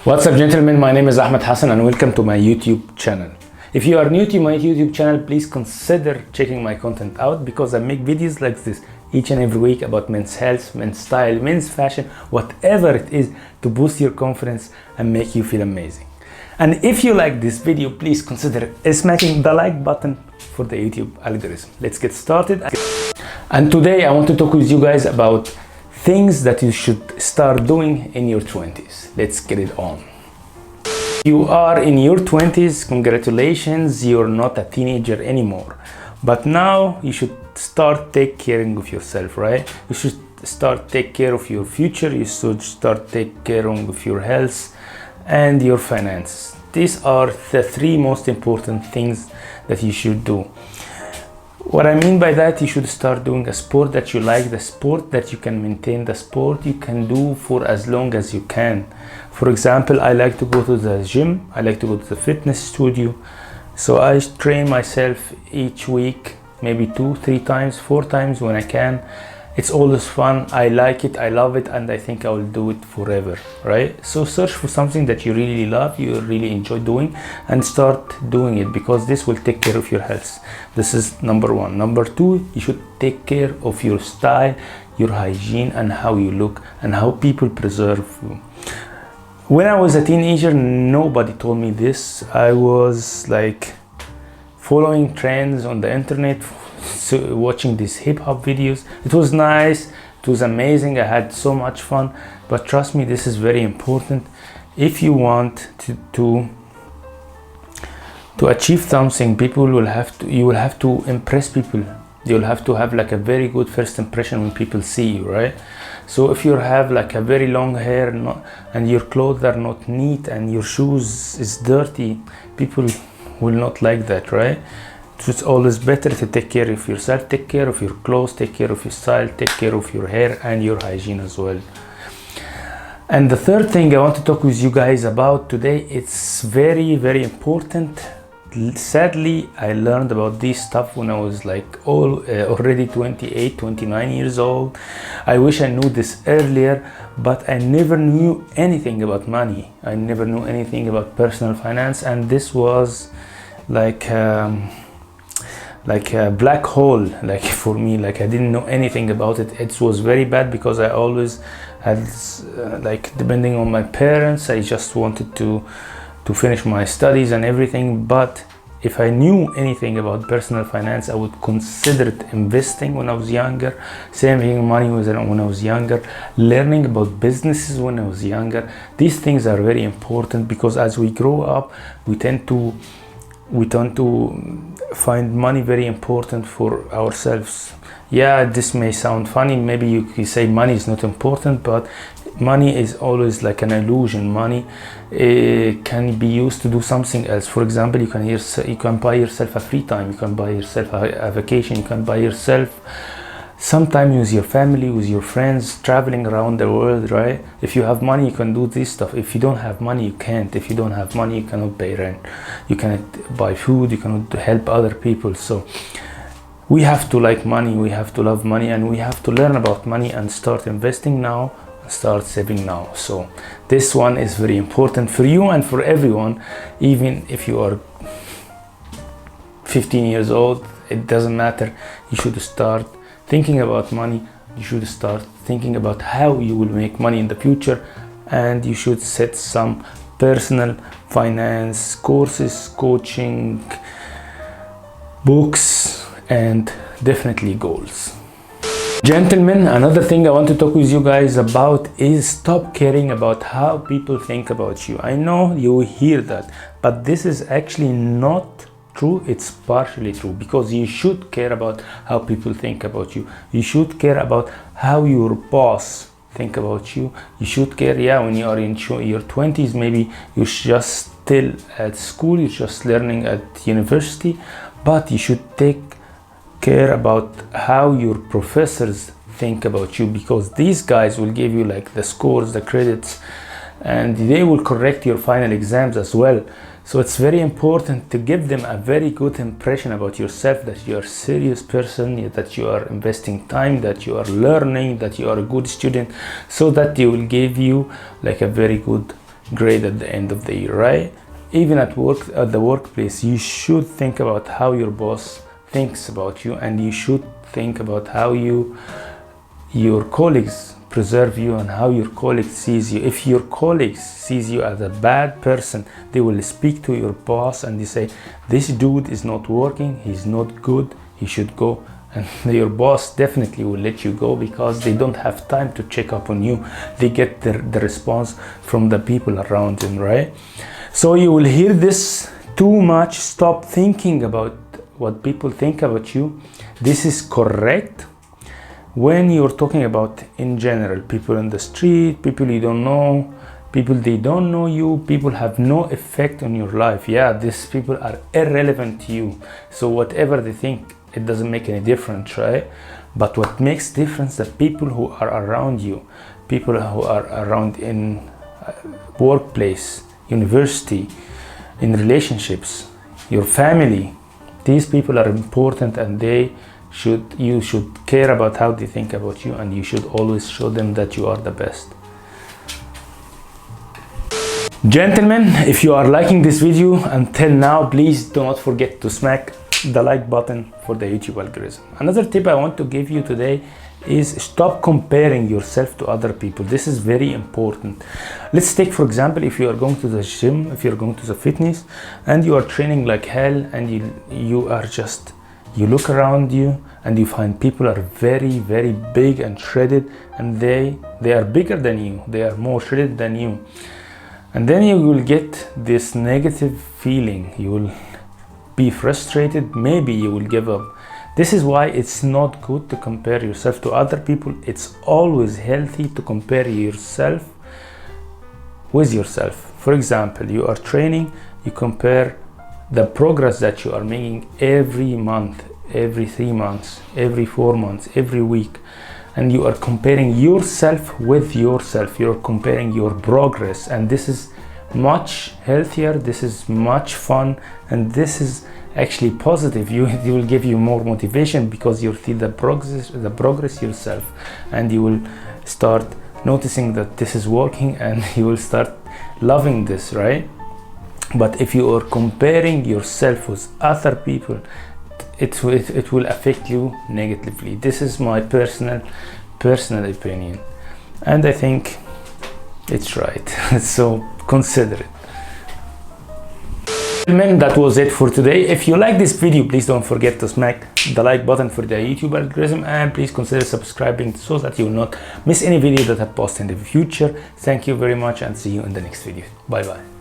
What's up, gentlemen? My name is Ahmed Hassan and welcome to my YouTube channel. If you are new to my YouTube channel, please consider checking my content out because I make videos like this each and every week about men's health, men's style, men's fashion, whatever it is to boost your confidence and make you feel amazing. And if you like this video, please consider smashing the like button for the YouTube algorithm. Let's get started. And today I want to talk with you guys about things that you should start doing in your 20s. Let's get it on. You are in your 20s, congratulations, you're not a teenager anymore. But now you should start taking care of yourself, right? You should start take care of your future, you should start take care of your health and your finances. These are the three most important things that you should do. What I mean by that, you should start doing a sport that you like, the sport that you can maintain, the sport you can do for as long as you can. For example, I like to go to the gym, I like to go to the fitness studio. So I train myself each week, maybe 2, 3 times, 4 times when I can. It's always fun, I like it, I love it, and I think I will do it forever, right? So search for something that you really love, you really enjoy doing, and start doing it because this will take care of your health. This is number 1. Number 2, you should take care of your style, your hygiene, and how you look, and how people preserve you. When I was a teenager, nobody told me this. I was like following trends on the internet, so watching these hip-hop videos. It was nice, it was amazing, I had so much fun, but trust me, this is very important. If you want to achieve something, you will have to impress people. You'll have to have like a very good first impression when people see you, right? So if you have like a very long hair and your clothes are not neat and your shoes is dirty, people will not like that, right? It's always better to take care of yourself, take care of your clothes, take care of your style, take care of your hair and your hygiene as well. And the third thing I want to talk with you guys about today, it's very, very important. Sadly, I learned about this stuff when I was like already 28, 29 years old. I wish I knew this earlier, but I never knew anything about money. I never knew anything about personal finance, and this was like a black hole, like for me. Like I didn't know anything about it. It was very bad because I always had like depending on my parents. I just wanted to finish my studies and everything, but if I knew anything about personal finance, I would consider it investing when I was younger, saving money when I was younger, learning about businesses when I was younger. These things are very important because as we grow up, we tend to find money very important for ourselves. Yeah, this may sound funny, maybe you can say money is not important, but money is always like an illusion. Money can be used to do something else. For example, you can buy yourself a free time, you can buy yourself a vacation, you can buy yourself some time with your family, with your friends, traveling around the world, right? If you have money, you can do this stuff. If you don't have money, you can't. If you don't have money, you cannot pay rent, you cannot buy food, you cannot help other people. So we have to like money, we have to love money, and we have to learn about money and start investing now, start saving now. So this one is very important for you and for everyone. Even if you are 15 years old, it doesn't matter. You should start thinking about money. You should start thinking about how you will make money in the future, and you should set some personal finance courses, coaching, books, and definitely goals. Gentlemen, another thing I want to talk with you guys about is stop caring about how people think about you. I know you will hear that, but this is actually not true. It's partially true, because you should care about how people think about you. You should care about how your boss think about you. You should care, yeah, when you are in your 20s, maybe you're just still at school, you're just learning at university, but you should take care about how your professors think about you, because these guys will give you like the scores, the credits, and they will correct your final exams as well. So it's very important to give them a very good impression about yourself, that you are a serious person, that you are investing time, that you are learning, that you are a good student, so that they will give you like a very good grade at the end of the year, right? Even at work, at the workplace, you should think about how your boss thinks about you, and you should think about how your colleagues preserve you and how your colleague sees you. If your colleagues sees you as a bad person, they will speak to your boss and they say, this dude is not working, he's not good, he should go. And your boss definitely will let you go, because they don't have time to check up on you. They get the response from the people around them, right? So you will hear this too much. Stop thinking about what people think about you. This is correct when you're talking about in general, people in the street, people you don't know, people they don't know you, people have no effect on your life. Yeah, these people are irrelevant to you. So whatever they think, it doesn't make any difference, right? But what makes difference, the people who are around you, people who are around in workplace, university, in relationships, your family. These people are important, and you should care about how they think about you, and you should always show them that you are the best. Gentlemen, if you are liking this video until now, please do not forget to smack the like button for the YouTube algorithm. Another tip I want to give you today is stop comparing yourself to other people. This is very important. Let's take, for example, if you are going to the gym, if you're going to the fitness and you are training like hell, and you look around you and you find people are very, very big and shredded, and they are bigger than you, they are more shredded than you, and then you will get this negative feeling. You will be frustrated, maybe you will give up. This is why it's not good to compare yourself to other people. It's always healthy to compare yourself with yourself. For example, you are training, you compare the progress that you are making every month, every 3 months, every 4 months, every week, and you are comparing yourself with yourself. You're comparing your progress, and this is much healthier, this is much fun, and this is actually positive. It will give you more motivation, because you'll see the progress yourself, and you will start noticing that this is working, and you will start loving this, right? But if you are comparing yourself with other people, it will affect you negatively. This is my personal opinion, and I think it's right. So consider it. Gentlemen, that was it for today. If you like this video, please don't forget to smack the like button for the YouTube algorithm, and please consider subscribing so that you will not miss any video that I post in the future. Thank you very much, and see you in the next video. Bye bye.